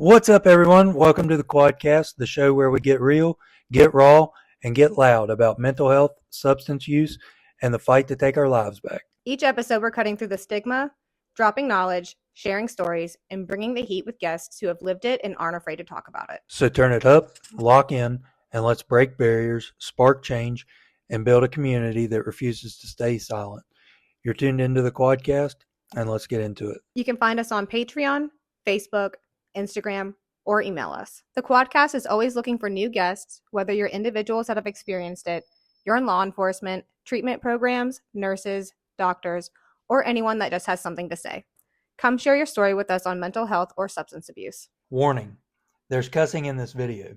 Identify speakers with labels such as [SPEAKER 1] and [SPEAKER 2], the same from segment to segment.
[SPEAKER 1] What's up, everyone? Welcome to the Quadcast, the show where we get real, get raw, and get loud about mental health, substance use, and the fight to take our lives back.
[SPEAKER 2] Each episode, we're cutting through the stigma, dropping knowledge, sharing stories, and bringing the heat with guests who have lived it and aren't afraid to talk about it.
[SPEAKER 1] So turn it up, lock in, and let's break barriers, spark change, and build a community that refuses to stay silent. You're tuned into the Quadcast, and let's get into it.
[SPEAKER 2] You can find us on Patreon, Facebook, Instagram, or email us. The Quadcast is always looking for new guests, whether you're individuals that have experienced it, you're in law enforcement, treatment programs, nurses, doctors, or anyone that just has something to say. Come share your story with us on mental health or substance abuse.
[SPEAKER 1] Warning, there's cussing in this video.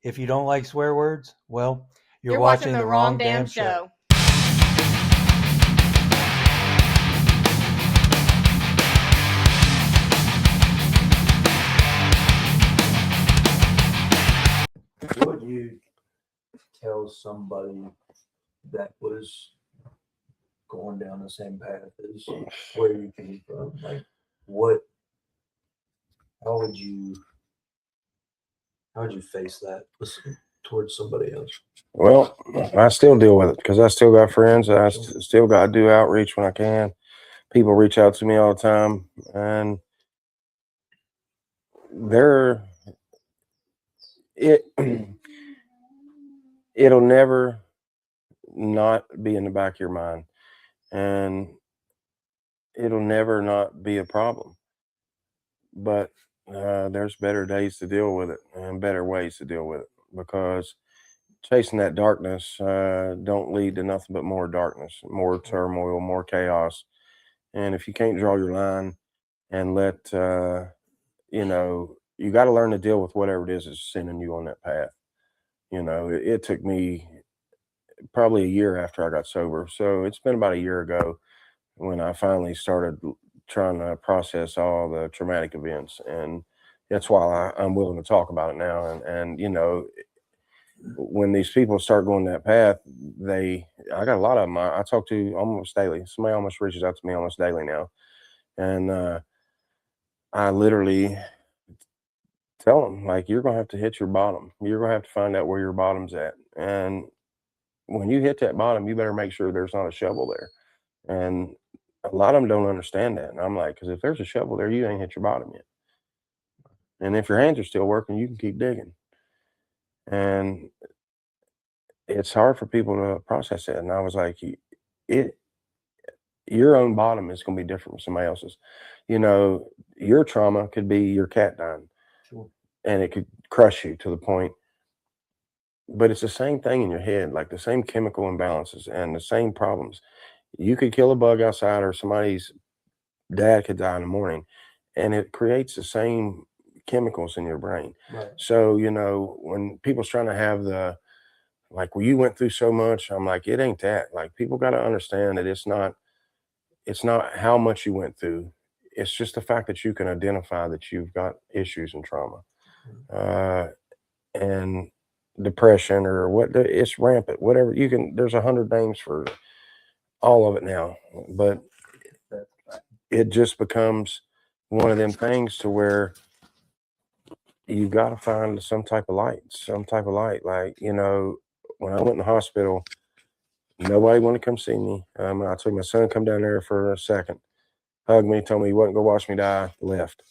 [SPEAKER 1] If you don't like swear words, well, you're
[SPEAKER 2] watching the wrong damn show.
[SPEAKER 1] What would you tell somebody that was going down the same path as where you came from? Like, how would you face that towards somebody else?
[SPEAKER 3] Well, I still deal with it because I still got friends. I still got to do outreach when I can. People reach out to me all the time, and it'll never not be in the back of your mind, and it'll never not be a problem. But there's better days to deal with it and better ways to deal with it, because chasing that darkness don't lead to nothing but more darkness, more turmoil, more chaos. And if you can't draw your line and let you got to learn to deal with whatever it is sending you on that path. It took me probably a year after I got sober. So it's been about a year ago when I finally started trying to process all the traumatic events. And that's why I'm willing to talk about it now. And when these people start going that path, I got a lot of them I talk to almost daily. Somebody almost reaches out to me almost daily now. And I literally tell them, like, you're going to have to hit your bottom. You're going to have to find out where your bottom's at. And when you hit that bottom, you better make sure there's not a shovel there. And a lot of them don't understand that. And I'm like, because if there's a shovel there, you ain't hit your bottom yet. And if your hands are still working, you can keep digging. And it's hard for people to process that. And I was like, your own bottom is going to be different from somebody else's. Your trauma could be your cat dying. Sure. And it could crush you to the point. But it's the same thing in your head, like the same chemical imbalances and the same problems. You could kill a bug outside, or somebody's dad could die in the morning, and it creates the same chemicals in your brain. Right. So, when people's trying to have well, you went through so much, I'm like, it ain't that. Like, people got to understand that it's not how much you went through. It's just the fact that you can identify that you've got issues and trauma. And depression, or it's rampant, whatever there's 100 names for all of it now, but it just becomes one of them things to where you got to find some type of light. Like, when I went in the hospital, nobody wanted to come see me. I took my son come down there for a second, hugged me, told me he wasn't going to watch me die, left.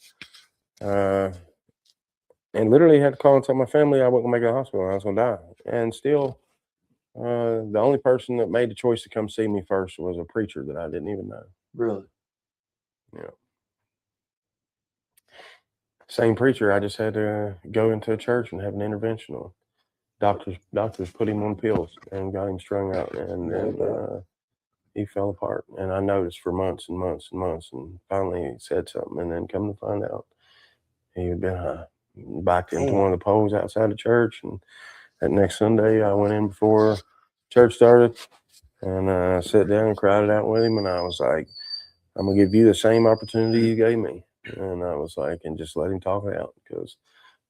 [SPEAKER 3] And literally had to call and tell my family I wasn't going to make it to the hospital. I was going to die. And still, the only person that made the choice to come see me first was a preacher that I didn't even know.
[SPEAKER 1] Really?
[SPEAKER 3] Yeah. Same preacher. I just had to go into a church and have an intervention on. Doctors put him on pills and got him strung out, and he fell apart. And I noticed for months and months and months, and finally he said something, and then come to find out he had been backed into one of the poles outside the church. And that next Sunday, I went in before church started, and I sat down and cried it out with him. And I was like, I'm going to give you the same opportunity you gave me. And I was like, and just let him talk it out, because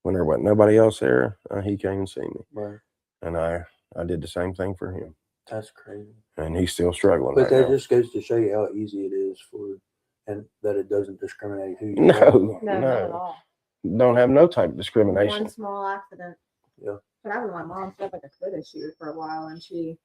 [SPEAKER 3] when there wasn't nobody else there, he came and see me. Right. And I did the same thing for him.
[SPEAKER 1] That's crazy.
[SPEAKER 3] And he's still struggling.
[SPEAKER 1] But that just goes to show you how easy it is and that it doesn't discriminate who you are.
[SPEAKER 2] No, not at all.
[SPEAKER 3] don't have no type of
[SPEAKER 2] One
[SPEAKER 3] discrimination.
[SPEAKER 2] small accident.
[SPEAKER 1] Yeah.
[SPEAKER 2] But I was my mom. She had like a foot issue for a while, and it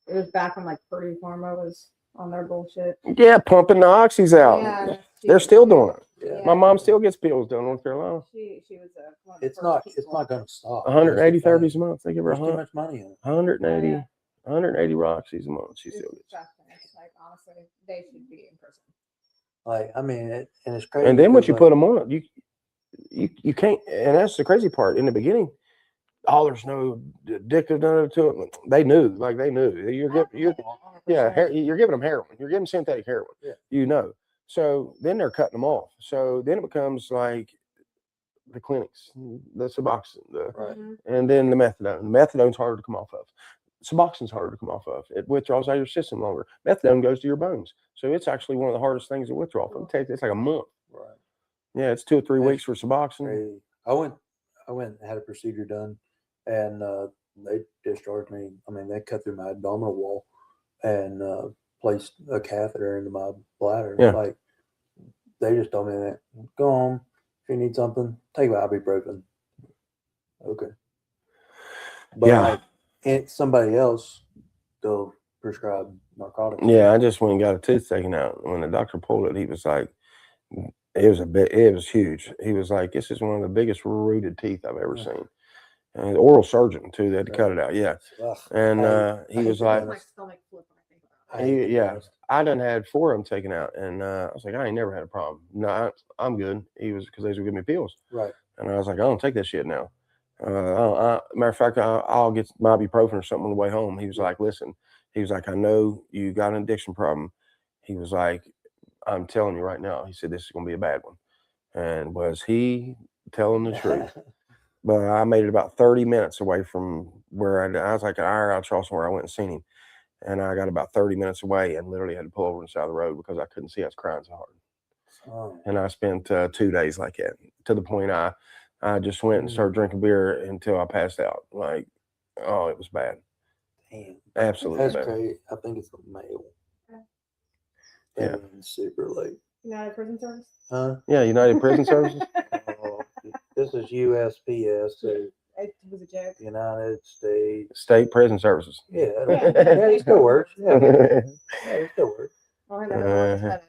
[SPEAKER 2] was back when like Purdue Pharma was on their bullshit.
[SPEAKER 3] Yeah, pumping the oxys out.
[SPEAKER 2] Yeah,
[SPEAKER 3] they're still doing it.
[SPEAKER 1] Yeah.
[SPEAKER 3] My mom still gets pills down in North Carolina.
[SPEAKER 2] She was one of the
[SPEAKER 1] It's
[SPEAKER 2] first
[SPEAKER 1] not
[SPEAKER 2] people.
[SPEAKER 1] going to stop.
[SPEAKER 3] 180 therapies a month. They give her
[SPEAKER 1] There's too much money in it.
[SPEAKER 3] 180 Roxys a month. She
[SPEAKER 2] It's
[SPEAKER 3] still gets.
[SPEAKER 2] disgusting. Like honestly, they should be in prison.
[SPEAKER 1] Like, I mean, and it's crazy.
[SPEAKER 3] And then once you
[SPEAKER 1] like,
[SPEAKER 3] put them on it, you can't. And that's the crazy part. In the beginning, there's no addictive none to it. They knew, you're giving them heroin. You're giving synthetic heroin.
[SPEAKER 1] Yeah.
[SPEAKER 3] You know. So then they're cutting them off. So then it becomes like the clinics, the Suboxone,
[SPEAKER 1] Right.
[SPEAKER 3] and then the methadone. The methadone's harder to come off of. Suboxone's harder to come off of. It withdraws out of your system longer. Methadone goes to your bones. So it's actually one of the hardest things to withdraw from. It's like a month.
[SPEAKER 1] Right.
[SPEAKER 3] Yeah, it's 2 or 3 weeks for Suboxone.
[SPEAKER 1] Crazy. I went and had a procedure done, and they discharged me. I mean, they cut through my abdominal wall and placed a catheter into my bladder.
[SPEAKER 3] Yeah.
[SPEAKER 1] Like, they just told me that, go home. If you need something, take ibuprofen. Okay. But
[SPEAKER 3] Yeah.
[SPEAKER 1] like, somebody else, they'll prescribe narcotics.
[SPEAKER 3] Yeah, I just went and got a tooth taken out. When the doctor pulled it, he was like, it was huge. He was like, this is one of the biggest rooted teeth I've ever seen. And oral surgeon too, they had to cut it out. Yeah.
[SPEAKER 1] Ugh.
[SPEAKER 3] And he was like,
[SPEAKER 2] My stomach flip when I think about it.
[SPEAKER 3] yeah, I done had 4 of them taken out, and I was like, I ain't never had a problem. No, I'm good. He was, because they was giving me pills.
[SPEAKER 1] Right.
[SPEAKER 3] And I was like, I don't take that shit now. Matter of fact, I'll get my ibuprofen or something on the way home. He was like, listen, he was like, I know you got an addiction problem. He was like, I'm telling you right now. He said, this is going to be a bad one. And was he telling the truth? But I made it about 30 minutes away from where I was like an hour out of Charleston where I went and seen him. And I got about 30 minutes away and literally had to pull over on the side of the road because I couldn't see. I was crying so hard.
[SPEAKER 1] Oh.
[SPEAKER 3] And I spent 2 days like that, to the point I just went and started drinking beer until I passed out. Like, oh, it was bad.
[SPEAKER 1] Damn.
[SPEAKER 3] Absolutely
[SPEAKER 1] That's
[SPEAKER 3] bad.
[SPEAKER 1] crazy. I think it's the mail.
[SPEAKER 3] Yeah.
[SPEAKER 1] Super late.
[SPEAKER 2] United Prison Service?
[SPEAKER 1] Huh?
[SPEAKER 3] Yeah, United Prison Services.
[SPEAKER 1] This is USPS, so
[SPEAKER 2] It was a joke.
[SPEAKER 1] United States
[SPEAKER 3] State Prison Services.
[SPEAKER 1] Yeah, it still works. Yeah, it still works.
[SPEAKER 2] Oh, I know.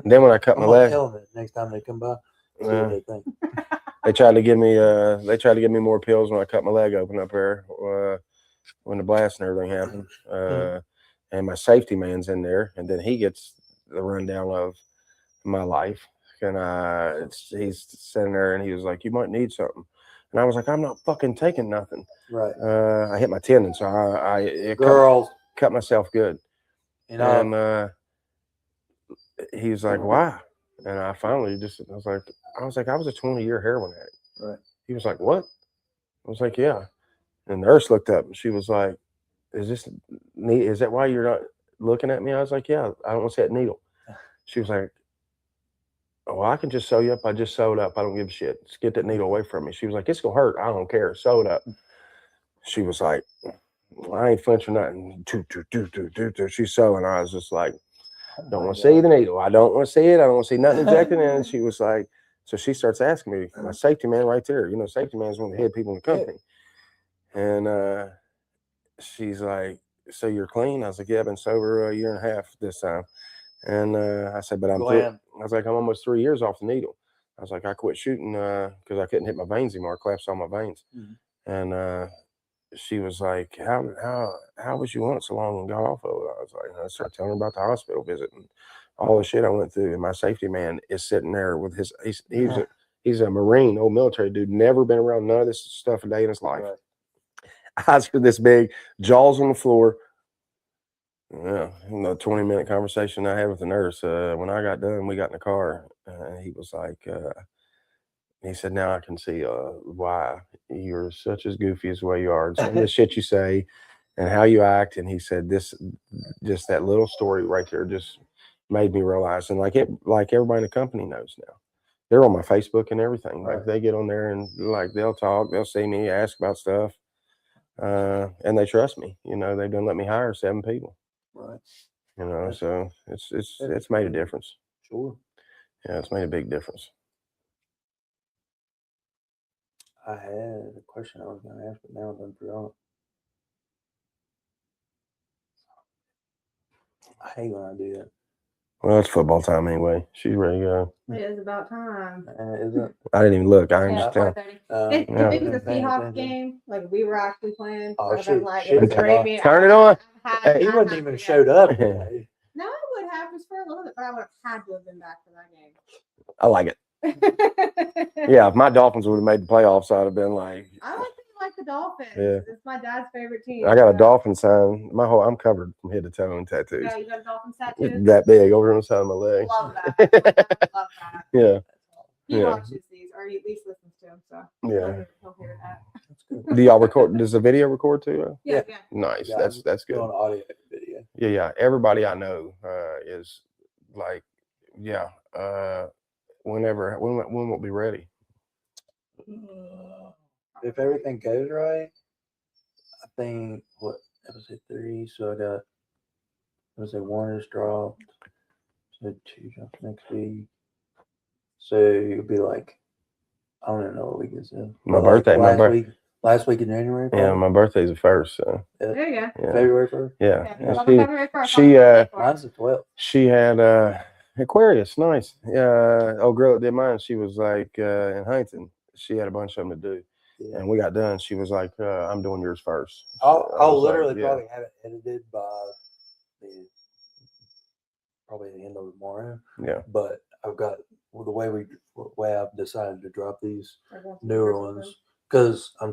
[SPEAKER 3] Then when I cut my
[SPEAKER 1] I'm gonna
[SPEAKER 3] leg,
[SPEAKER 1] tell them it next time they come by. See what they think.
[SPEAKER 3] they tried to give me more pills when I cut my leg open up there when the blast and everything happened. And my safety man's in there, and then he gets the rundown of my life. And he's sitting there, and he was like, "You might need something." And I was like, "I'm not fucking taking nothing."
[SPEAKER 1] Right.
[SPEAKER 3] I hit my tendon, so I cut myself good. And he was like, "Why?" And I finally I was like, I was a 20-year heroin addict.
[SPEAKER 1] Right.
[SPEAKER 3] He was like, "What?" I was like, "Yeah." And the nurse looked up, and she was like, "Is that why you're not looking at me?" I was like, "Yeah, I don't want to see that needle." She was like, "Oh, I can just sew you up. I just sewed up. I don't give a shit. Just get that needle away from me." She was like, "It's gonna hurt. I don't care. Sew it up." She was like, well, "I ain't flinching nothing." She's sewing. I was just like, "Don't want to see the needle. I don't want to see it. I don't want to see nothing injected in." And she was like, so she starts asking me, my safety man right there. You know, safety man is one of the head people in the company. And she's like, "So you're clean?" I was like, "Yeah, I've been sober a year and a half this time." And I said, "But I was like, I'm almost 3 years off the needle." I was like, "I quit shooting because I couldn't hit my veins anymore. I collapsed all my veins." Mm-hmm. And she was like, how was you on it so long and got off of it?" I was like, I started telling her about the hospital visit and all the shit I went through. And my safety man is sitting there with he's a Marine, old military dude, never been around none of this stuff a day in his life. Right. Eyes are this big, jaws on the floor. Yeah, the 20-minute conversation I had with the nurse. When I got done, we got in the car. He was like, he said, "Now I can see why you're such as goofy as the way you are, and some of the shit you say, and how you act." And he said, just that little story right there, just made me realize. And like everybody in the company knows now, they're on my Facebook and everything. Right. Like they get on there and like they'll talk, they'll see me, ask about stuff, and they trust me. You know, they've done let me hire 7 people. Right. You know, so it's made a difference.
[SPEAKER 1] Sure.
[SPEAKER 3] Yeah, it's made a big difference.
[SPEAKER 1] I had a question I was going to ask, but now I done forgot. I hate when I do that.
[SPEAKER 3] Well, it's football time anyway. She's ready to go.
[SPEAKER 2] It is about time.
[SPEAKER 1] Is it?
[SPEAKER 3] I didn't even look. I
[SPEAKER 2] Yeah,
[SPEAKER 3] understand.
[SPEAKER 2] 4:30. If
[SPEAKER 3] yeah.
[SPEAKER 2] it was a Seahawks game, like we were actually playing,
[SPEAKER 1] Oh,
[SPEAKER 2] I'd have
[SPEAKER 1] shit,
[SPEAKER 2] been like,
[SPEAKER 1] shit,
[SPEAKER 2] it was
[SPEAKER 1] turn
[SPEAKER 2] great being.
[SPEAKER 3] Turn it on.
[SPEAKER 1] He wouldn't even showed up today.
[SPEAKER 2] No, I would have just for a little bit, but I would have had to have been back for that game.
[SPEAKER 3] I like it. Yeah, if my Dolphins would have made the playoffs, I'd have been like.
[SPEAKER 2] I like the Dolphins.
[SPEAKER 3] Yeah.
[SPEAKER 2] It's my dad's favorite team.
[SPEAKER 3] I got a Dolphin sign. I'm covered from head to toe in tattoos.
[SPEAKER 2] Yeah, you got a Dolphins tattoo?
[SPEAKER 3] That big over on the side of my leg.
[SPEAKER 2] Love that. Love that.
[SPEAKER 3] Yeah.
[SPEAKER 2] He watches these, or he at least listens to them, so
[SPEAKER 3] yeah.
[SPEAKER 2] He'll hear that.
[SPEAKER 1] That's good.
[SPEAKER 3] Do y'all record? Does the video record too?
[SPEAKER 2] Yeah.
[SPEAKER 3] Nice.
[SPEAKER 1] Yeah,
[SPEAKER 3] That's good.
[SPEAKER 1] On audio video.
[SPEAKER 3] Yeah. Everybody I know is like, whenever when we'll be ready.
[SPEAKER 1] If everything goes right, I think episode 3. So I got episode 1 is dropped. Episode 2 drops next week. So it'll be like, I don't even know what week this is.
[SPEAKER 3] My birthday.
[SPEAKER 1] Last week in January. Probably?
[SPEAKER 3] Yeah, my birthday's the 1st. So.
[SPEAKER 2] There you go.
[SPEAKER 3] Yeah.
[SPEAKER 1] February 1st.
[SPEAKER 3] Yeah.
[SPEAKER 2] February 1st.
[SPEAKER 3] She
[SPEAKER 1] mine's the 12th.
[SPEAKER 3] She had Aquarius, nice. Old girl that did mine, she was like in Huntington. She had a bunch of them to do. Yeah. And we got done. She was like, I'm doing yours first.
[SPEAKER 1] I'll literally probably have it edited by probably the end of tomorrow.
[SPEAKER 3] Yeah.
[SPEAKER 1] But I've got the way I've decided to drop these newer ones, because I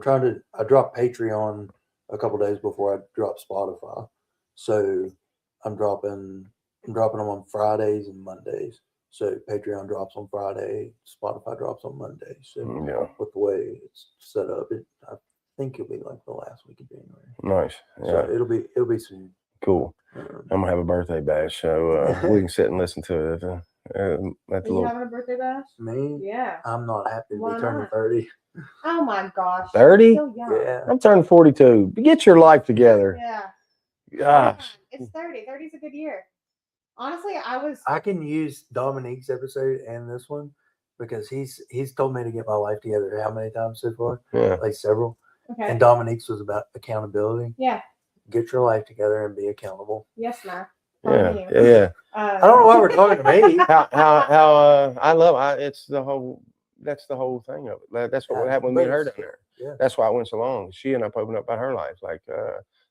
[SPEAKER 1] dropped Patreon a couple days before I dropped Spotify. So I'm dropping them on Fridays and Mondays. So Patreon drops on Friday, Spotify drops on Monday. So with the way it's set up, I think it'll be like the last week of January.
[SPEAKER 3] Nice. Yeah.
[SPEAKER 1] So it'll be soon.
[SPEAKER 3] Cool. I'm gonna have a birthday bash, so we can sit and listen to it.
[SPEAKER 2] You having a birthday bash?
[SPEAKER 1] Me?
[SPEAKER 2] Yeah.
[SPEAKER 1] I'm not happy to be turning 30.
[SPEAKER 2] Oh my gosh.
[SPEAKER 3] 30?
[SPEAKER 2] So young.
[SPEAKER 1] Yeah.
[SPEAKER 3] I'm turning 42. Get your life together.
[SPEAKER 2] Yeah.
[SPEAKER 3] Gosh.
[SPEAKER 2] It's 30. 30 is a good year. Honestly,
[SPEAKER 1] I can use Dominique's episode and this one because he's told me to get my life together how many times so far?
[SPEAKER 3] Yeah.
[SPEAKER 1] Like several.
[SPEAKER 2] Okay.
[SPEAKER 1] And Dominique's was about accountability.
[SPEAKER 2] Yeah.
[SPEAKER 1] Get your life together and be accountable.
[SPEAKER 2] Yes, ma'am.
[SPEAKER 3] Yeah.
[SPEAKER 1] I don't know why we're talking to me.
[SPEAKER 3] How I love it's the whole. That's the whole thing of it. That's what happened with me and her down there.
[SPEAKER 1] Yeah.
[SPEAKER 3] That's why it went so long. She ended up opening up about her life, like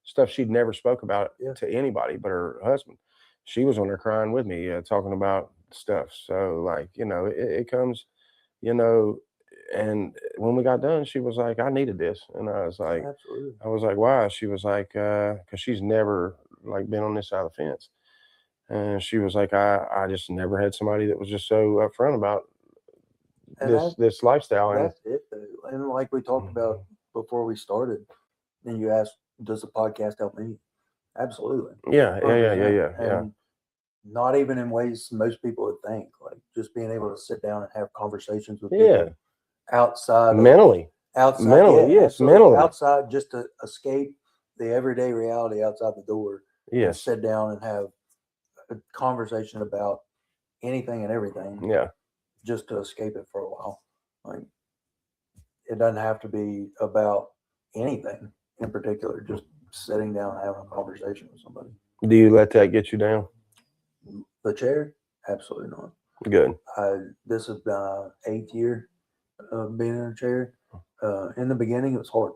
[SPEAKER 3] stuff she'd never spoke about to anybody but her husband. She was on there crying with me, talking about stuff. So, like, it comes, and when we got done, she was like, I needed this. And I was like,
[SPEAKER 1] absolutely.
[SPEAKER 3] I was like, why? She was like, because she's never like been on this side of the fence. And she was like, I just never had somebody that was just so upfront about this lifestyle.
[SPEAKER 1] That's it, though. And like we talked about before we started, and you asked, does the podcast help me? Absolutely.
[SPEAKER 3] Yeah.
[SPEAKER 1] And not even in ways most people would think, like just being able to sit down and have conversations with people outside.
[SPEAKER 3] Mentally,
[SPEAKER 1] outside, just to escape the everyday reality outside the door.
[SPEAKER 3] Yeah.
[SPEAKER 1] Sit down and have a conversation about anything and everything.
[SPEAKER 3] Yeah.
[SPEAKER 1] Just to escape it for a while. Like, it doesn't have to be about anything in particular, just sitting down and having a conversation with somebody.
[SPEAKER 3] Do you let that get you down?
[SPEAKER 1] The chair? Absolutely not.
[SPEAKER 3] Good.
[SPEAKER 1] This has been our 8th year of being in a chair. In the beginning, it was hard.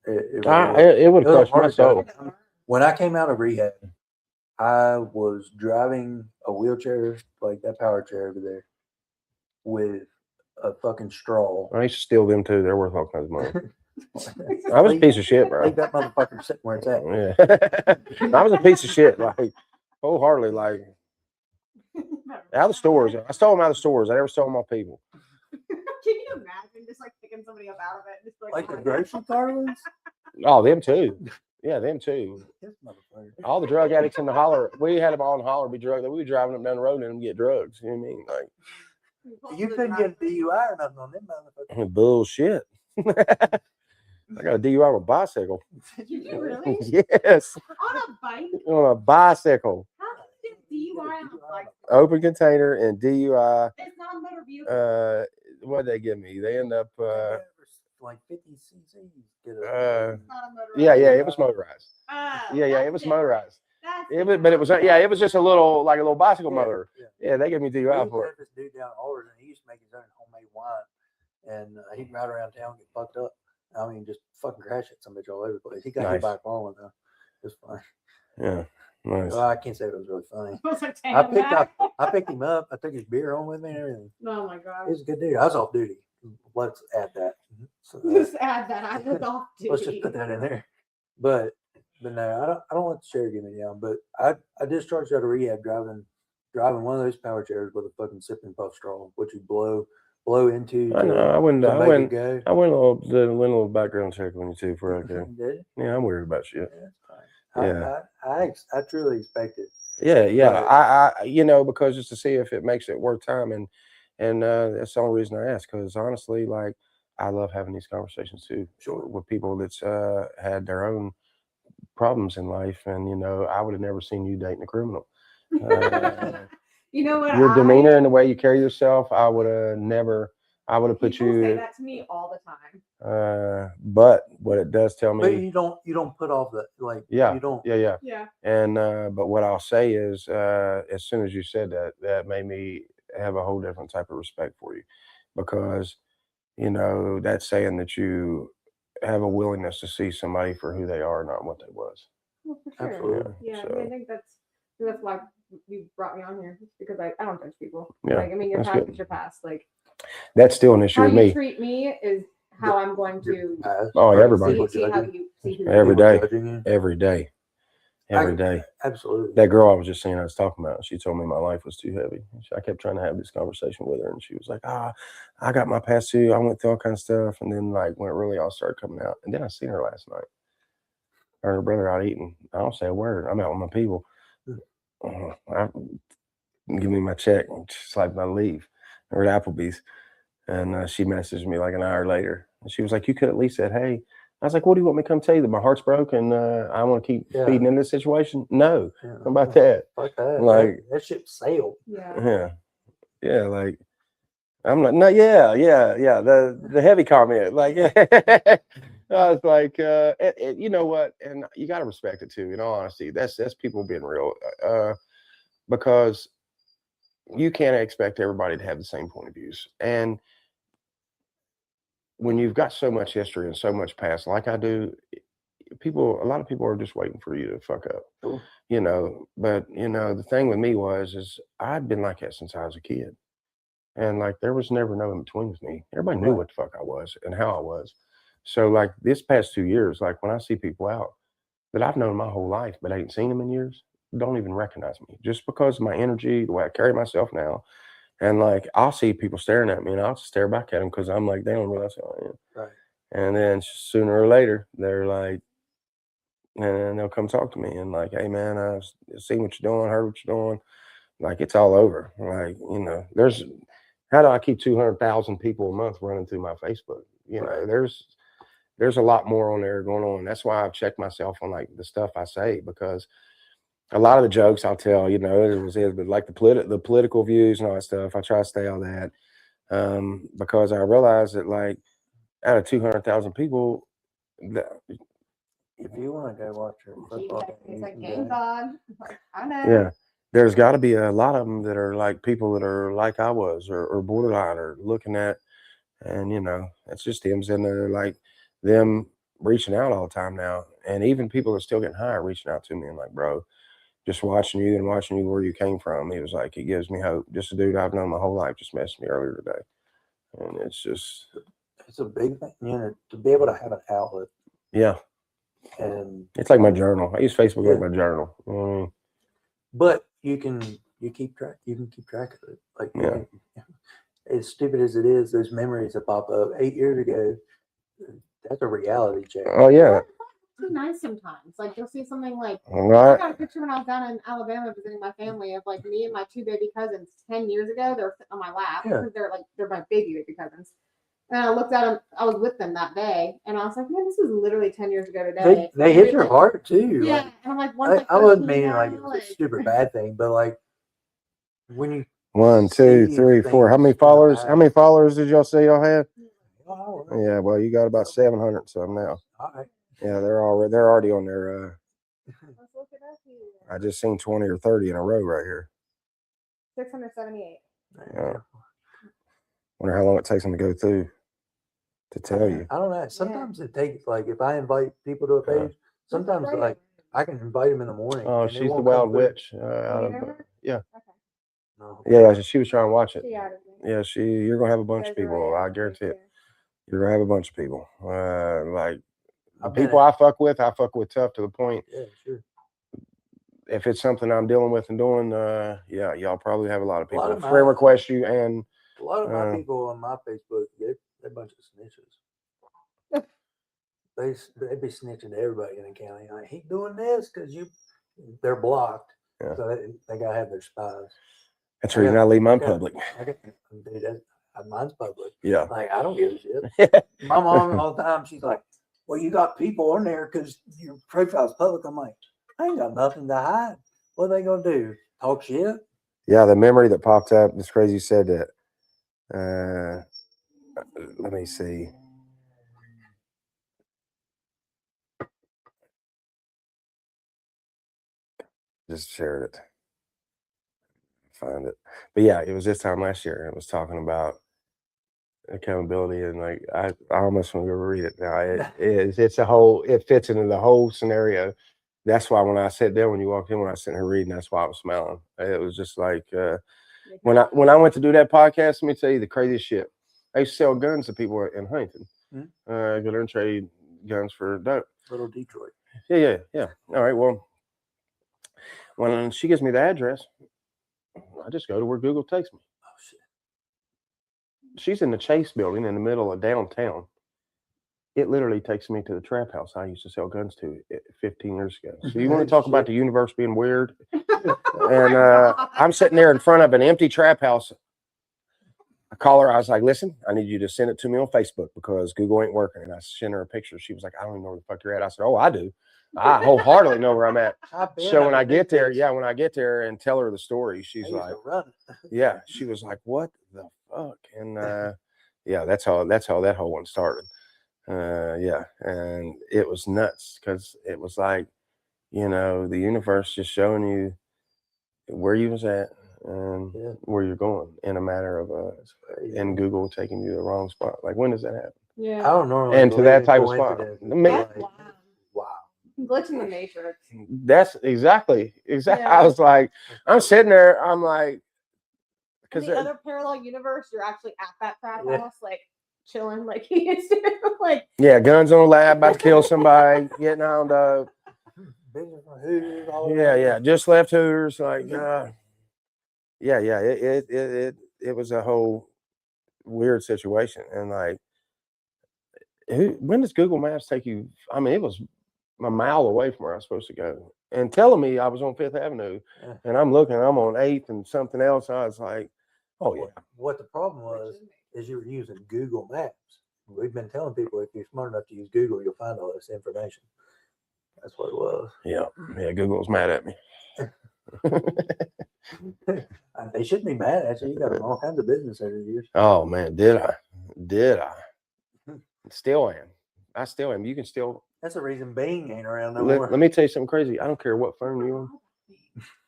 [SPEAKER 3] It would crush my soul.
[SPEAKER 1] When I came out of rehab, I was driving a wheelchair, like that power chair over there, with a fucking straw.
[SPEAKER 3] I used to steal them too. They're worth all kinds of money. I was a piece of shit, bro.
[SPEAKER 1] Like that motherfucker sitting where it's at.
[SPEAKER 3] Yeah. I was a piece of shit, like wholeheartedly, like out of the stores. I stole them out of the stores. I never stole them off people.
[SPEAKER 2] Can you imagine just like picking somebody up out of it? Just
[SPEAKER 1] like the grocery store ones?
[SPEAKER 3] Oh, them too. Yeah, them too. All the drug addicts in the holler. We had them all in the holler be drugged. We were driving up down the road and them get drugs. You know what I mean? Like,
[SPEAKER 1] you couldn't get a DUI or nothing on them motherfuckers.
[SPEAKER 3] Bullshit. I got a DUI with a bicycle.
[SPEAKER 2] Did you really?
[SPEAKER 3] Yes.
[SPEAKER 2] On a bike?
[SPEAKER 3] On a bicycle.
[SPEAKER 2] How did you get DUI on a bike?
[SPEAKER 3] Open container and DUI.
[SPEAKER 2] It's not a motor vehicle.
[SPEAKER 3] What did they give me? They end up
[SPEAKER 1] like 50 cc's.
[SPEAKER 3] Yeah, it was motorized. It was motorized. It was just a little bicycle motor. Yeah, they gave me DUI for it.
[SPEAKER 1] This dude down in Alderton, he used to make his own homemade wine, and he'd ride around town, get fucked up. I mean, just fucking crash at some bitch all over the place. He got hit by a car one time. It was funny.
[SPEAKER 3] Yeah, nice.
[SPEAKER 1] Well, I can't say it was really funny. I picked him up. I took his beer home with me and everything.
[SPEAKER 2] Oh my god.
[SPEAKER 1] He was a good dude. I was off duty. Let's add that. So,
[SPEAKER 2] just add that. I was off duty.
[SPEAKER 1] Let's just put that in there. But no, I don't let the sheriff get me down. But I discharged out of rehab driving one of those power chairs with a fucking sip and puff straw, which you blow into.
[SPEAKER 3] I know. I went a little background check on you too for that. Yeah, I'm weird about shit.
[SPEAKER 1] Yeah, I truly expect it.
[SPEAKER 3] Yeah. I because just to see if it makes it worth time, and that's the only reason I ask. Because honestly, like, I love having these conversations too, with people that's had their own problems in life, and I would have never seen you dating a criminal.
[SPEAKER 2] You know what?
[SPEAKER 3] Your demeanor and the way you carry yourself, I would have never. I would have put you.
[SPEAKER 2] Say that to me all the time.
[SPEAKER 3] But what it does tell me.
[SPEAKER 1] But you don't put off the like.
[SPEAKER 3] Yeah.
[SPEAKER 1] You don't.
[SPEAKER 3] Yeah. And but what I'll say is, as soon as you said that, that made me have a whole different type of respect for you, because that's saying that you have a willingness to see somebody for who they are, not what they was.
[SPEAKER 2] Well, for sure.
[SPEAKER 1] Absolutely.
[SPEAKER 2] Yeah. So. I think that's why you brought me on here, because I don't judge people.
[SPEAKER 3] Yeah.
[SPEAKER 2] Like, I mean, your past is your past. Like.
[SPEAKER 3] That's still an issue with me.
[SPEAKER 2] How you treat me is how I'm going to.
[SPEAKER 3] Everybody.
[SPEAKER 2] See how you see
[SPEAKER 3] every day.
[SPEAKER 1] Absolutely.
[SPEAKER 3] That girl I was just saying I was talking about, she told me my life was too heavy. I kept trying to have this conversation with her, and she was like, I got my past too. I went through all kinds of stuff. And then, like, when it really all started coming out, and then I seen her last night. Her and her brother out eating. I don't say a word. I'm out with my people. Give me my check. Just like my leave. Or at Applebee's, and she messaged me like an hour later, and she was like, "You could at least said, hey." I was like, "What do you want me to come tell you? That my heart's broke and I want to keep feeding in this situation?" No, how about that?
[SPEAKER 1] Like that,
[SPEAKER 3] like
[SPEAKER 1] that ship sailed.
[SPEAKER 3] Yeah. Like, I'm like, no, yeah. The heavy comment, like, I was like, you know what? And you got to respect it too. In all honesty, that's people being real, because you can't expect everybody to have the same point of views. And when you've got so much history and so much past, like I do, a lot of people are just waiting for you to fuck up, but the thing with me is I'd been like that since I was a kid. And like, there was never no in between with me. Everybody knew what the fuck I was and how I was. So like this past 2 years, like when I see people out that I've known my whole life, but I ain't seen them in years, don't even recognize me, just because of my energy, the way I carry myself now. And like, I'll see people staring at me and I'll stare back at them because I'm like, they don't realize who I am.
[SPEAKER 1] Right.
[SPEAKER 3] And then sooner or later, they're like, and they'll come talk to me and like, hey man, I've seen what you're doing, heard what you're doing. Like, it's all over. Like, how do I keep 200,000 people a month running through my Facebook? There's a lot more on there going on. That's why I've checked myself on like the stuff I say, because a lot of the jokes I'll tell, but like the political views and all that stuff, I try to stay on that, because I realize that like out of 200,000 people,
[SPEAKER 1] if you want to go watch your football game,
[SPEAKER 2] I know.
[SPEAKER 3] Yeah, there's got to be a lot of them that are like people that are like I was, or borderline, or looking at, and it's just them, and they're like them reaching out all the time now, and even people that are still getting high are reaching out to me and like, bro, just watching you where you came from. He was like, it gives me hope. Just a dude I've known my whole life just messaged me earlier today. And it's
[SPEAKER 1] a big thing, to be able to have an outlet.
[SPEAKER 3] Yeah.
[SPEAKER 1] And
[SPEAKER 3] it's like my journal. I use Facebook like my journal.
[SPEAKER 1] But you can keep track of it. Like, as stupid as it is, those memories that pop up 8 years ago, that's a reality check.
[SPEAKER 3] Oh yeah.
[SPEAKER 2] Too nice sometimes. Like, you'll see something like,
[SPEAKER 3] right.
[SPEAKER 2] I got a picture when I was down in Alabama visiting my family of like me and my 2 baby cousins 10 years ago. They were sitting on my lap because they're my baby cousins. And I looked at them. I was with them that day, and I was like, man, this is literally 10 years ago today.
[SPEAKER 1] They hit your heart too.
[SPEAKER 2] Yeah,
[SPEAKER 1] like,
[SPEAKER 2] and I'm like,
[SPEAKER 1] I wasn't meaning like it's a super bad thing, but like when you
[SPEAKER 3] 1, 2, 3, 4. How many followers? How many followers did y'all say y'all had?
[SPEAKER 1] all right.
[SPEAKER 3] Yeah, well, you got about 700 some now.
[SPEAKER 1] All right.
[SPEAKER 3] Yeah, they're already on their.
[SPEAKER 2] Let's look it up here.
[SPEAKER 3] I just seen 20 or 30 in a row right here.
[SPEAKER 2] 678.
[SPEAKER 3] Wonder how long it takes them to go through to tell you.
[SPEAKER 1] I don't know. Sometimes it takes, like, if I invite people to a page, sometimes like I can invite them in the morning.
[SPEAKER 3] Oh,
[SPEAKER 1] and
[SPEAKER 3] she's
[SPEAKER 1] they
[SPEAKER 3] the
[SPEAKER 1] won't
[SPEAKER 3] Wild
[SPEAKER 1] come through.
[SPEAKER 3] Witch. Yeah.
[SPEAKER 2] Okay.
[SPEAKER 1] No.
[SPEAKER 3] Yeah, she was trying to watch it.
[SPEAKER 2] She added me.
[SPEAKER 3] Yeah, you're gonna have a bunch of
[SPEAKER 2] Those are
[SPEAKER 3] people.
[SPEAKER 2] right
[SPEAKER 3] I
[SPEAKER 2] out
[SPEAKER 3] guarantee
[SPEAKER 2] right
[SPEAKER 3] it. You're gonna have a bunch of people. Like the
[SPEAKER 1] I've been
[SPEAKER 3] people I fuck with tough to the point.
[SPEAKER 1] Yeah, sure.
[SPEAKER 3] If it's something I'm dealing with and doing, yeah, y'all probably have a lot of people
[SPEAKER 1] of my-
[SPEAKER 3] friend request you, and
[SPEAKER 1] A lot of my people on my Facebook, they're a bunch of snitches. they be snitching to everybody in the county. Like, he doing this because they're blocked.
[SPEAKER 3] Yeah.
[SPEAKER 1] So they gotta have their spies.
[SPEAKER 3] that's the reason I leave mine
[SPEAKER 1] I got-
[SPEAKER 3] public.
[SPEAKER 1] Dude, mine's public.
[SPEAKER 3] Yeah.
[SPEAKER 1] Like, I don't give a shit. My mom all the time, she's like, well, you got people on there because your profile's public. I'm like, I ain't got nothing to hide. What are they gonna do? Talk shit?
[SPEAKER 3] Yeah, the memory that popped up. It's crazy you said that. Let me see. Just shared it. Find it. But yeah, it was this time last year. It was talking about accountability, and like I almost want to go read it now. It fits into the whole scenario. That's why when I sat there, when you walked in, when I was sitting here reading, that's why I was smiling. It was just like when I went to do that podcast. Let me tell you the craziest shit. I used to sell guns to people in Huntington. Go there and trade guns for dope.
[SPEAKER 1] Little Detroit.
[SPEAKER 3] Yeah. All right. Well, when she gives me the address, I just go to where Google takes me.
[SPEAKER 1] Oh shit.
[SPEAKER 3] She's in the Chase building in the middle of downtown. It literally takes me to the trap house I used to sell guns to 15 years ago. So you want to talk about the universe being weird? And I'm sitting there in front of an empty trap house. I call her. I was like, listen, I need you to send it to me on Facebook because Google ain't working. And I sent her a picture. She was like, I don't even know where the fuck you're at. I said, oh, I do. I wholeheartedly know where I'm at. So when I get there and tell her the story, she's like, yeah, she was like, what the fuck? And yeah, that's how that whole one started. Yeah, and it was nuts because it was like, the universe just showing you where you was at and where you're going in a matter of and Google taking you to the wrong spot. Like, when does that happen?
[SPEAKER 2] Yeah,
[SPEAKER 1] I don't normally
[SPEAKER 3] and to that type of spot.
[SPEAKER 1] Wow.
[SPEAKER 2] Glitch in the matrix.
[SPEAKER 3] That's exactly.
[SPEAKER 2] Yeah.
[SPEAKER 3] I was like, I'm sitting there. I'm like,
[SPEAKER 2] because the other parallel universe, you're actually at that trap house, like chilling, like he used to, like
[SPEAKER 3] guns on the lab, about to kill somebody, getting on the. Yeah, just left Hooters. Like, it was a whole weird situation, and like, when does Google Maps take you? I mean, it was a mile away from where I was supposed to go, and telling me I was on 5th Avenue, and I'm looking, I'm on 8th and something else. I was like, oh yeah.
[SPEAKER 1] What the problem was is you were using Google Maps. We've been telling people if you're smart enough to use Google, you'll find all this information. That's what it was.
[SPEAKER 3] Yeah, Google's mad at me.
[SPEAKER 1] They shouldn't be mad at you. You got all kinds of business over the years.
[SPEAKER 3] Oh man, did I? Still am. I still am. You can still.
[SPEAKER 1] That's the reason Bing ain't around no more.
[SPEAKER 3] Let me tell you something crazy. I don't care what phone you're on.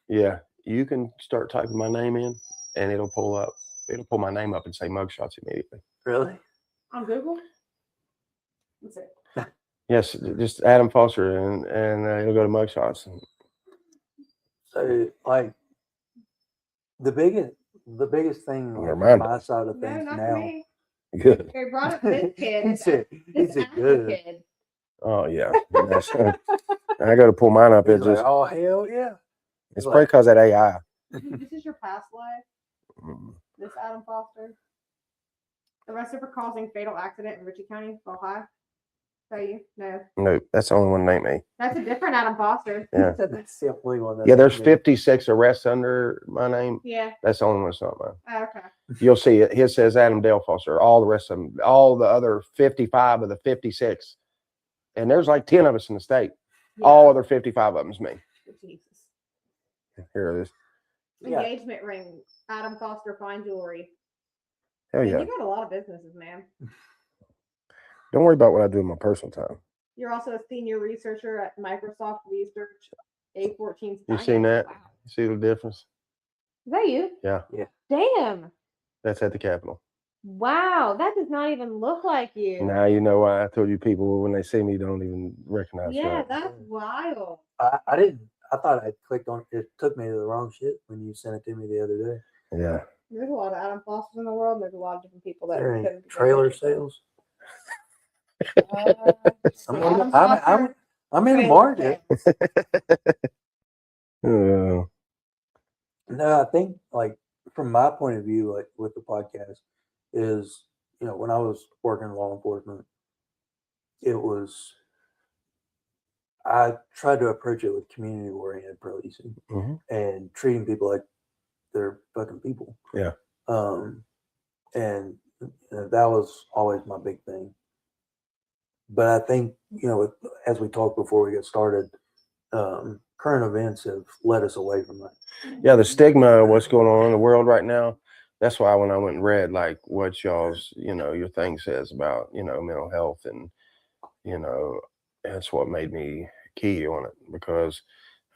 [SPEAKER 3] Yeah, you can start typing my name in, and it'll pull up. It'll pull my name up and say mugshots immediately.
[SPEAKER 1] Really?
[SPEAKER 2] On Google? What's it?
[SPEAKER 3] Yes, just Adam Foster, and it'll go to mugshots.
[SPEAKER 1] So, like, the biggest thing on my side of things now.
[SPEAKER 3] Good.
[SPEAKER 2] They brought up this kid.
[SPEAKER 1] He's a good
[SPEAKER 2] kid.
[SPEAKER 3] Oh yeah. I go to pull mine up. It's just,
[SPEAKER 1] oh hell yeah.
[SPEAKER 3] It's probably because that AI.
[SPEAKER 2] This is your past life. This Adam Foster. Arrested for causing fatal accident in Ritchie County, Ohio. Tell you? No.
[SPEAKER 3] No, that's the only one named me.
[SPEAKER 2] That's a different Adam Foster.
[SPEAKER 3] Yeah.
[SPEAKER 1] That's the only one.
[SPEAKER 3] Yeah, there's 56 arrests under my name.
[SPEAKER 2] Yeah.
[SPEAKER 3] That's the only one that's not mine.
[SPEAKER 2] Oh, okay.
[SPEAKER 3] You'll see it. It says Adam Dale Foster. All the rest of them, all the other 55 of the 56. And there's like 10 of us in the state. Yeah. All other 55 of them is me.
[SPEAKER 2] Jesus.
[SPEAKER 3] Here it is.
[SPEAKER 2] Engagement ring. Adam Foster fine jewelry.
[SPEAKER 3] Hell yeah.
[SPEAKER 2] You got a lot of businesses, man.
[SPEAKER 3] Don't worry about what I do in my personal time.
[SPEAKER 2] You're also a senior researcher at Microsoft Research A14.
[SPEAKER 3] You seen that?
[SPEAKER 2] Wow.
[SPEAKER 3] You see the difference?
[SPEAKER 2] Is that you?
[SPEAKER 3] Yeah.
[SPEAKER 2] Damn.
[SPEAKER 3] That's at the Capitol.
[SPEAKER 2] Wow, that does not even look like you.
[SPEAKER 3] Now you know why I told you people when they see me don't even recognize
[SPEAKER 2] Yeah,
[SPEAKER 3] that.
[SPEAKER 2] that's wild.
[SPEAKER 1] I didn't. I thought I clicked on it. Took me to the wrong shit when you sent it to me the other day.
[SPEAKER 3] Yeah.
[SPEAKER 2] There's a lot of Adam Fosters in the world. There's a lot of different people that
[SPEAKER 1] There ain't
[SPEAKER 2] couldn't be
[SPEAKER 1] trailer
[SPEAKER 2] pictures of.
[SPEAKER 1] sales.
[SPEAKER 2] Adam Foster,
[SPEAKER 1] I'm in the
[SPEAKER 2] trailer
[SPEAKER 1] market.
[SPEAKER 3] Uh,
[SPEAKER 1] No, I think like from my point of view, like with the podcast, is when I was working in law enforcement, I tried to approach it with community oriented policing
[SPEAKER 3] mhm.
[SPEAKER 1] and treating people like they're fucking people.
[SPEAKER 3] Yeah.
[SPEAKER 1] And that was always my big thing. But I think as we talked before we get started, current events have led us away from that.
[SPEAKER 3] Yeah, the stigma of what's going on in the world right now. That's why when I went and read like what y'all's, your thing says about, mental health and, that's what made me key on it because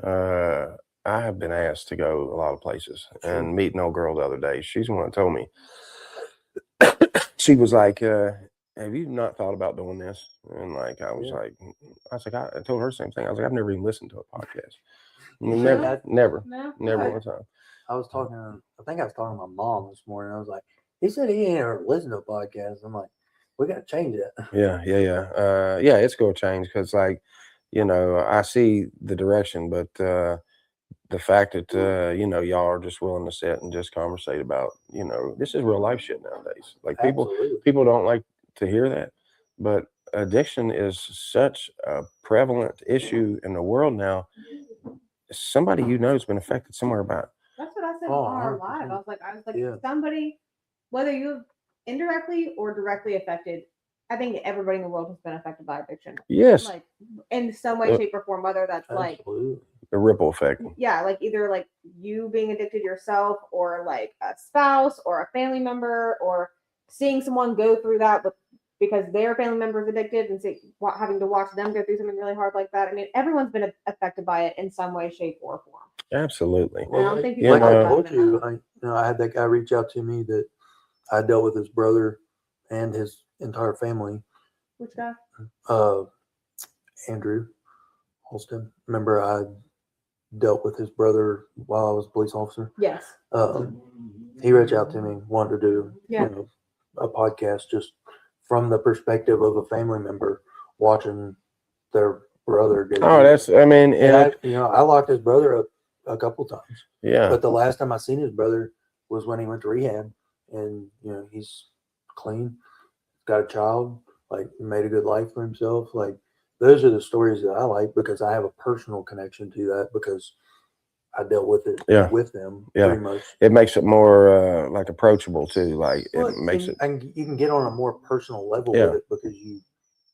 [SPEAKER 3] I have been asked to go a lot of places and meet an old girl the other day. She's the one that told me. She was like, have you not thought about doing this? And like, I was like, I told her the same thing. I was like, I've never even listened to a podcast. Never one time.
[SPEAKER 1] I was talking to my mom this morning. I was like, he said he ain't ever listened to a podcast. I'm like, we got to change that.
[SPEAKER 3] Yeah. Yeah, it's going to change because like, I see the direction, but the fact that, y'all are just willing to sit and just conversate about, this is real life shit nowadays. Like people don't like to hear that, but addiction is such a prevalent issue in the world now. Somebody has been affected somewhere about it.
[SPEAKER 2] That's what I said on our live. I was like, somebody, whether you've indirectly or directly affected, I think everybody in the world has been affected by addiction.
[SPEAKER 3] Yes.
[SPEAKER 2] Like in some way, shape, or form, whether that's like
[SPEAKER 3] the ripple effect.
[SPEAKER 2] Yeah, like either like you being addicted yourself or like a spouse or a family member or seeing someone go through that because their family member is addicted and having to watch them go through something really hard like that. I mean, everyone's been affected by it in some way, shape, or form.
[SPEAKER 3] Absolutely.
[SPEAKER 1] Well, I don't think people I told you, I had that guy reach out to me that I dealt with his brother and his entire family.
[SPEAKER 2] Which guy?
[SPEAKER 1] Andrew Holston. Remember, I dealt with his brother while I was a police officer.
[SPEAKER 2] Yes.
[SPEAKER 1] He reached out to me, wanted to do a podcast just from the perspective of a family member watching their brother go. I locked his brother up a couple times.
[SPEAKER 3] Yeah.
[SPEAKER 1] But the last time I seen his brother was when he went to rehab, and he's clean, got a child, like made a good life for himself. Like those are the stories that I like because I have a personal connection to that because I dealt with it with them pretty much.
[SPEAKER 3] It makes it more like approachable too. Like it makes it.
[SPEAKER 1] And you can get on a more personal level with it because you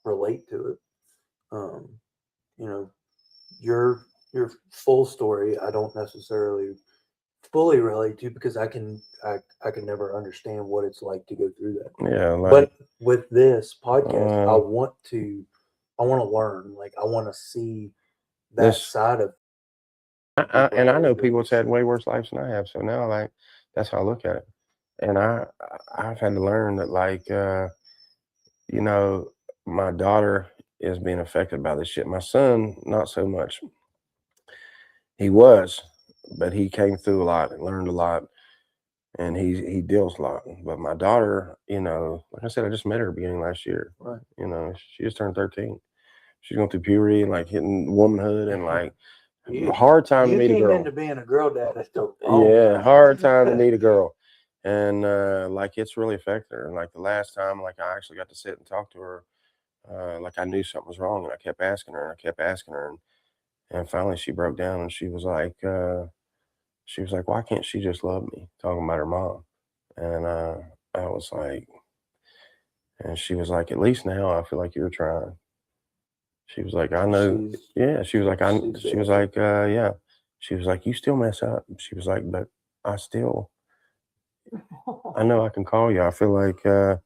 [SPEAKER 1] relate to it. Your full story, I don't necessarily fully relate to because I can never understand what it's like to go through that.
[SPEAKER 3] Yeah.
[SPEAKER 1] But with this podcast, I want to learn. Like I want to see that side of.
[SPEAKER 3] And I know people that's had way worse lives than I have. So now, like, that's how I look at it. And I've had to learn that, like, my daughter is being affected by this shit. My son, not so much. He was, but he came through a lot and learned a lot, and he deals a lot. But my daughter, like I said, I just met her beginning last year.
[SPEAKER 1] Right.
[SPEAKER 3] She just turned 13. She's going through puberty and like hitting womanhood and like. Hard time to meet a girl.
[SPEAKER 1] You came into being a girl dad.
[SPEAKER 3] Hard time to meet a girl, and like it's really affected her. And like the last time, like I actually got to sit and talk to her, like I knew something was wrong, and I kept asking her, and finally she broke down, and she was like, why can't she just love me? Talking about her mom, and I was like, and she was like, at least now I feel like you're trying. She was like, I know. She was like, yeah. She was like, you still mess up. She was like, but I know I can call you. I feel like,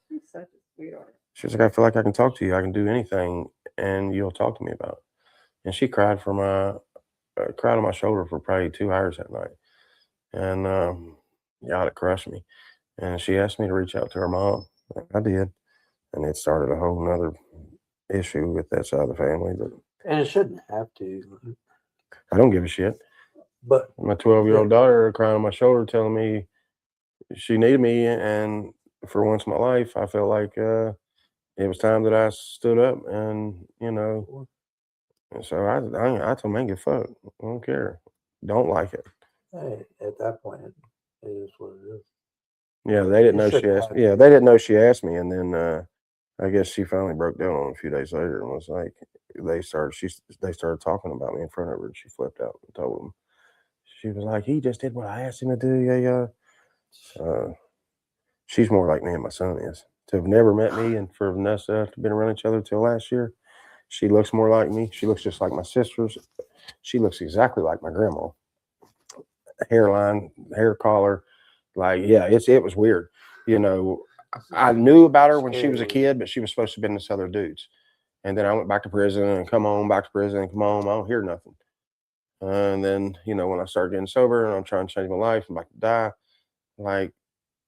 [SPEAKER 2] He's such a sweetheart.
[SPEAKER 3] She was like, I feel like I can talk to you. I can do anything, and you'll talk to me about it. And she cried on my shoulder for probably 2 hours that night. And God, it crushed me. And she asked me to reach out to her mom. I did. And it started a whole nother issue with that side of the family. But
[SPEAKER 1] And it shouldn't have to.
[SPEAKER 3] I don't give a shit.
[SPEAKER 1] But
[SPEAKER 3] My 12-year-old daughter crying on my shoulder telling me she needed me. And for once in my life, I felt like it was time that I stood up and, and so I told man, get fucked. I don't care. Don't like it.
[SPEAKER 1] hey, at that point, it is what it is.
[SPEAKER 3] Yeah, they didn't
[SPEAKER 1] It
[SPEAKER 3] know she
[SPEAKER 1] shouldn't
[SPEAKER 3] asked.
[SPEAKER 1] have
[SPEAKER 3] Yeah,
[SPEAKER 1] to.
[SPEAKER 3] they didn't know she asked me, and then I guess she finally broke down on a few days later and was like, they started talking about me in front of her, and she flipped out and told them. She was like, he just did what I asked him to do. Yeah. She's more like me and my son is. To have never met me and for us to have been around each other till last year, she looks more like me. She looks just like my sisters. She looks exactly like my grandma. Hairline, hair collar. Like, yeah, it was weird. I knew about her when she was a kid, but she was supposed to have been this other dudes. And then I went back to prison and come home, back to prison and come home. I don't hear nothing. And then, when I started getting sober and I'm trying to change my life, I'm about to die, like,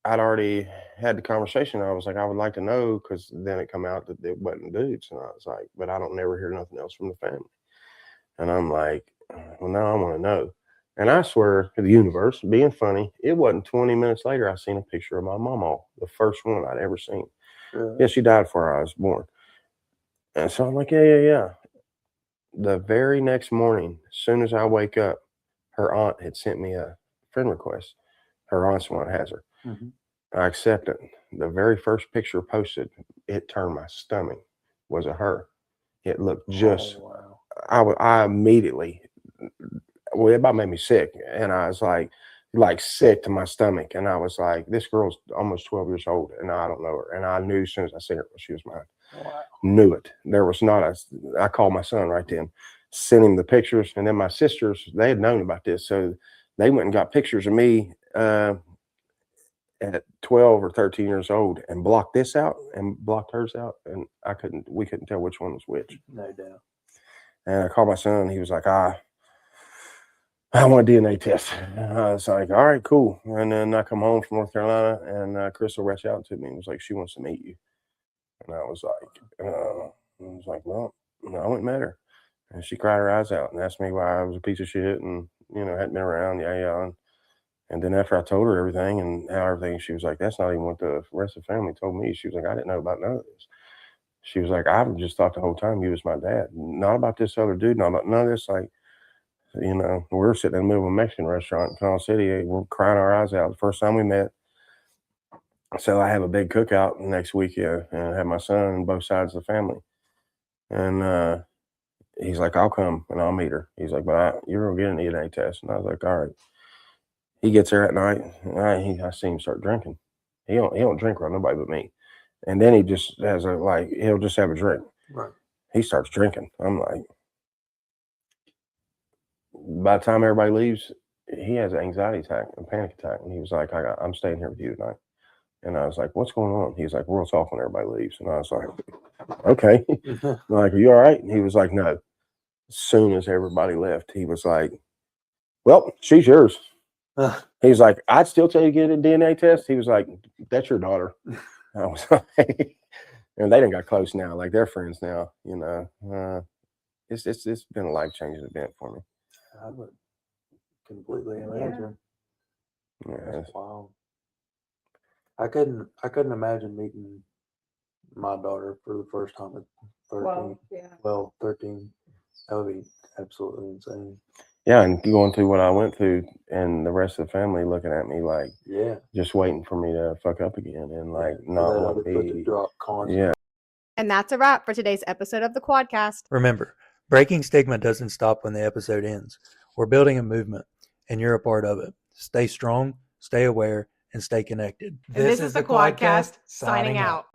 [SPEAKER 3] I'd already had the conversation. I was like, I would like to know, because then it come out that it wasn't dudes. And I was like, but I don't never hear nothing else from the family. And I'm like, well, now I want to know. And I swear to the universe, being funny, it wasn't 20 minutes later, I seen a picture of my mama, the first one I'd ever seen. Yeah, she died before I was born. And so I'm like, yeah. The very next morning, as soon as I wake up, her aunt had sent me a friend request. Her aunt's the one that has her.
[SPEAKER 1] Mm-hmm.
[SPEAKER 3] I accepted. The very first picture posted, it turned my stomach, was of her. It looked just,
[SPEAKER 1] wow.
[SPEAKER 3] I immediately, well, it about made me sick. And I was like sick to my stomach. And I was like, this girl's almost 12 years old and I don't know her. And I knew as soon as I seen her, she was mine.
[SPEAKER 1] Wow.
[SPEAKER 3] Knew it. There was not I called my son right then, sent him the pictures. And then my sisters, they had known about this. So they went and got pictures of me at 12 or 13 years old and blocked this out and blocked hers out. And we couldn't tell which one was which.
[SPEAKER 1] No doubt.
[SPEAKER 3] And I called my son and he was like, I want a DNA test. And I was like, all right, cool. And then I come home from North Carolina and Crystal reached out to me and was like, she wants to meet you. And I was like, well, no, I wouldn't met her. And she cried her eyes out and asked me why I was a piece of shit and, hadn't been around. Yeah. And then after I told her everything and how everything, she was like, that's not even what the rest of the family told me. She was like, I didn't know about none of this. She was like, I've just thought the whole time you was my dad. Not about this other dude, not about none of this. Like, we're sitting in the middle of a Mexican restaurant in Canal City. We're crying our eyes out the first time we met. So I have a big cookout next week and I have my son and both sides of the family. And he's like, I'll come and I'll meet her. He's like, but you're going to get an DNA test. And I was like, all right. He gets there at night. And I see him start drinking. He don't drink around nobody but me. And then he just has he'll just have a drink.
[SPEAKER 1] Right. He
[SPEAKER 3] starts drinking. I'm like, by the time everybody leaves, he has an anxiety attack, a panic attack. And he was like, I'm staying here with you tonight. And I was like, what's going on? He's like, we'll talk when everybody leaves. And I was like, okay. I'm like, are you all right? And he was like, no. As soon as everybody left, he was like, well, she's yours. He was like, I'd still tell you to get a DNA test. He was like, that's your daughter. I was like, and they didn't got close now. Like they're friends now, It's been a life-changing event for me.
[SPEAKER 1] I would completely imagine.
[SPEAKER 3] Yeah.
[SPEAKER 1] That's wild. I couldn't imagine meeting my daughter for the first time at 13. Well, 13. That would be absolutely insane.
[SPEAKER 3] Yeah, and going through what I went through and the rest of the family looking at me like, just waiting for me to fuck up again and not want me. Yeah.
[SPEAKER 2] And that's a wrap for today's episode of the Quadcast.
[SPEAKER 4] Remember, breaking stigma doesn't stop when the episode ends. We're building a movement, and you're a part of it. Stay strong, stay aware, and stay connected.
[SPEAKER 2] And this is the Quadcast, signing out.